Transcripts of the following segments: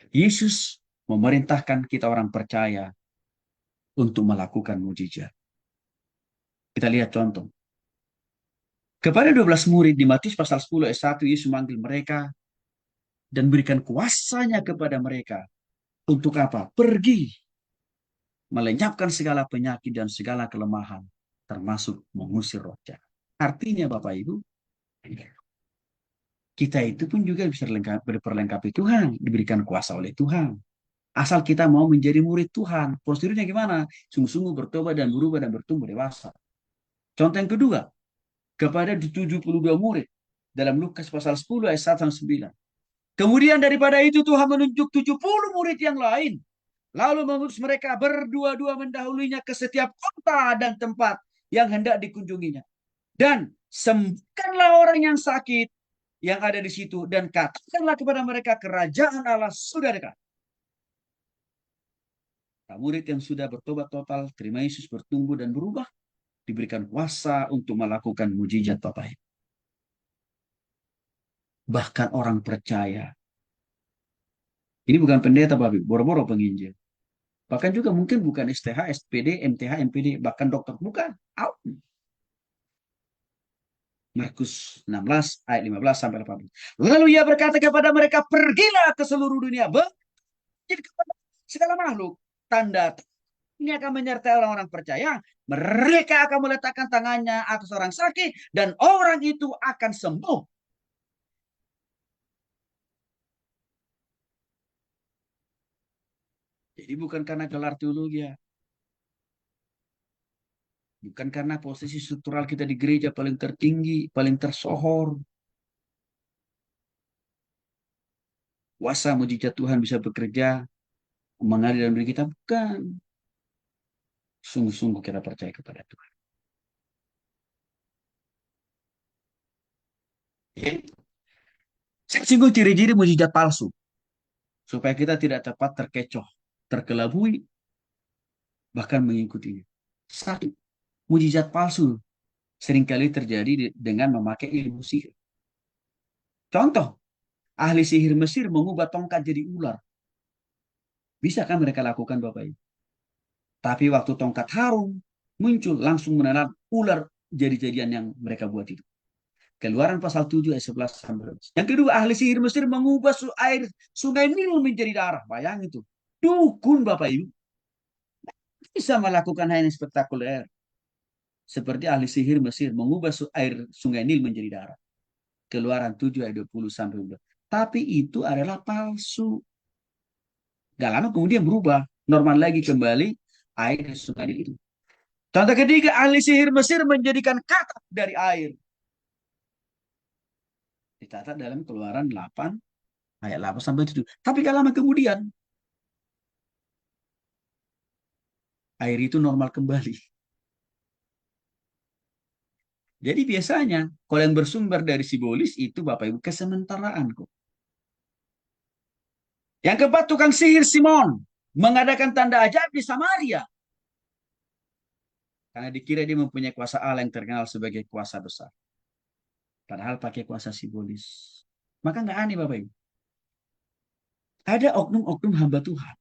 Yesus memerintahkan kita orang percaya untuk melakukan mujizat. Kita lihat contoh. Kepada 12 murid di Matius pasal 10 ayat 1, Yesus memanggil mereka dan berikan kuasanya kepada mereka. Untuk apa? Pergi melenyapkan segala penyakit dan segala kelemahan, termasuk mengusir roh jahat. Artinya Bapak Ibu, kita itu pun juga bisa diperlengkapi Tuhan, diberikan kuasa oleh Tuhan. Asal kita mau menjadi murid Tuhan. Prosedurnya gimana? Sungguh-sungguh bertobat dan berubah dan bertumbuh dewasa. Contoh yang kedua, kepada 72 murid dalam Lukas pasal 10 ayat 1 sampai 9. Kemudian daripada itu Tuhan menunjuk 70 murid yang lain. Lalu mengutus mereka berdua-dua mendahulunya ke setiap kota dan tempat yang hendak dikunjunginya. Dan sembuhkanlah orang yang sakit yang ada di situ dan katakanlah kepada mereka kerajaan Allah sudah dekat. Nah, murid yang sudah bertobat total, terima Yesus, bertumbuh dan berubah, diberikan kuasa untuk melakukan mujizat Bapak. Bahkan orang percaya. Ini bukan pendeta Bapak, boro-boro penginjil. Bahkan juga mungkin bukan STH, SPD, MTH, MPD, bahkan dokter. Bukan. Markus 16 ayat 15 sampai 18. Lalu ia berkata kepada mereka, pergilah ke seluruh dunia, jadi kepada segala makhluk. Tanda ini akan menyertai orang-orang percaya. Mereka akan meletakkan tangannya atas orang sakit dan orang itu akan sembuh. Jadi bukan karena gelar teologi ya. Bukan karena posisi struktural kita di gereja paling tertinggi, paling tersohor. Kuasa mujizat Tuhan bisa bekerja mengalir dalam diri kita. Bukan. Sungguh-sungguh kita percaya kepada Tuhan. Oke? Saya singgung ciri-ciri mujizat palsu. Supaya kita tidak tepat terkecoh, terkelabui, bahkan mengikutinya. Satu, mujizat palsu seringkali terjadi dengan memakai ilmu sihir. Contoh, ahli sihir Mesir mengubah tongkat jadi ular. Bisa kan mereka lakukan Bapak Ibu? Tapi waktu tongkat harum muncul langsung menelan ular jadi-jadian yang mereka buat itu. Keluaran pasal 7 ayat 11 sampai 12. Yang kedua, ahli sihir Mesir mengubah air sungai Nil menjadi darah. Bayang itu. Dukun Bapak Ibu bisa melakukan hal yang spektakuler. Seperti ahli sihir Mesir mengubah air sungai Nil menjadi darah. Keluaran 7 ayat 20 sampai 12. Tapi itu adalah palsu. Gak lama kemudian berubah. Normal lagi kembali air sungai Nil itu. Contoh ketiga, ahli sihir Mesir menjadikan kata dari air. Dicatat dalam keluaran 8 ayat 8 sampai 7. Tapi gak lama kemudian air itu normal kembali. Jadi biasanya kalau yang bersumber dari simbolis itu Bapak Ibu kesementaraan kok. Yang keempat, tukang sihir Simon mengadakan tanda ajaib di Samaria. Karena dikira dia mempunyai kuasa Allah yang terkenal sebagai kuasa besar. Padahal pakai kuasa simbolis. Maka nggak aneh Bapak Ibu. Ada oknum-oknum hamba Tuhan.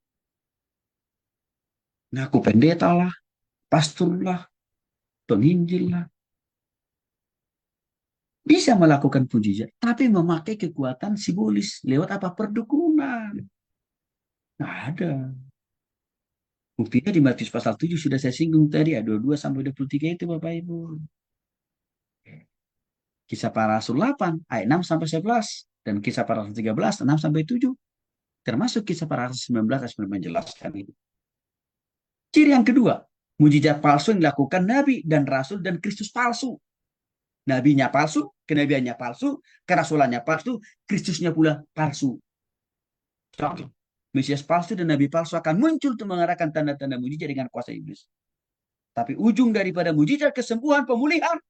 Ngaku pendeta lah, pastor lah, penginjil lah. Bisa melakukan mujizat, tapi memakai kekuatan simbolis. Lewat apa? Perdukunan. Nggak ada. Buktinya di Matius pasal 7 sudah saya singgung tadi, ada 22 sampai 23 itu Bapak Ibu. Kisah para Rasul 8 ayat 6 sampai 11 dan kisah para Rasul 13 6 sampai 7. Termasuk kisah para Rasul 19 ayat 9 menjelaskan itu. Ciri yang kedua, mujizat palsu yang dilakukan nabi dan rasul dan Kristus palsu. Nabinya palsu, kenabiannya palsu, kerasulannya palsu, Kristusnya pula palsu. Contoh, Mesias palsu dan nabi palsu akan muncul untuk mengadakan tanda-tanda mujizat dengan kuasa iblis. Tapi ujung daripada mujizat kesembuhan, pemulihan,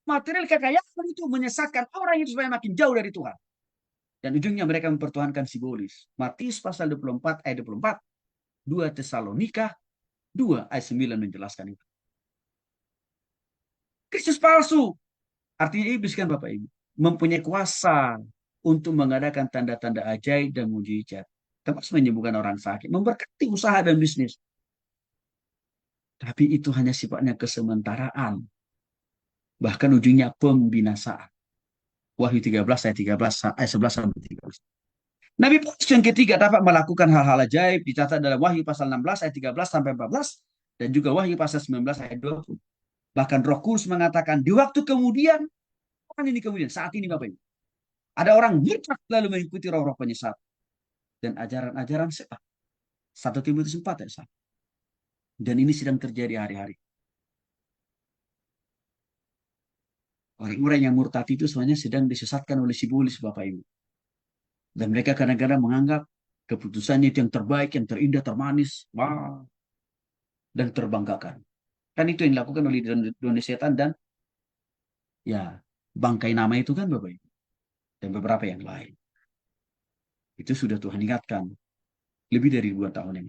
material kekayaan itu menyesatkan orang itu supaya makin jauh dari Tuhan. Dan ujungnya mereka mempertuhankan simbolis. Matius pasal 24 ayat 24, 2 Tesalonika 2 ayat 9 menjelaskan itu. Kristus palsu. Artinya iblis kan Bapak Ibu. Mempunyai kuasa untuk mengadakan tanda-tanda ajaib dan mujizat. termasuk menyembuhkan orang sakit, memberkati usaha dan bisnis. Tapi itu hanya sifatnya kesementaraan, bahkan ujungnya pembinasaan. Wahyu 13 ayat 13 ayat 11 sampai 13. Nabi Paulus yang ketiga dapat melakukan hal-hal ajaib dicatat dalam Wahyu pasal 16 ayat 13 sampai 14 dan juga Wahyu pasal 19 ayat 20. Bahkan Roh Kudus mengatakan di waktu kemudian, ini kemudian saat ini Bapak Ibu, ada orang murtad lalu mengikuti roh-roh penyesat dan ajaran-ajaran setan. 1 Timotius 4 ayat 1. Dan ini sedang terjadi hari-hari. Orang-orang yang murtad itu sebenarnya sedang disesatkan oleh si iblis Bapak Ibu. Dan mereka kadang-kadang menganggap keputusannya itu yang terbaik, yang terindah, termanis, wah, dan terbanggakan. Kan itu yang dilakukan oleh dunia setan dan ya bangkai nama itu kan Bapak Ibu. Dan beberapa yang lain. Itu sudah Tuhan ingatkan lebih dari 2 tahun yang lalu.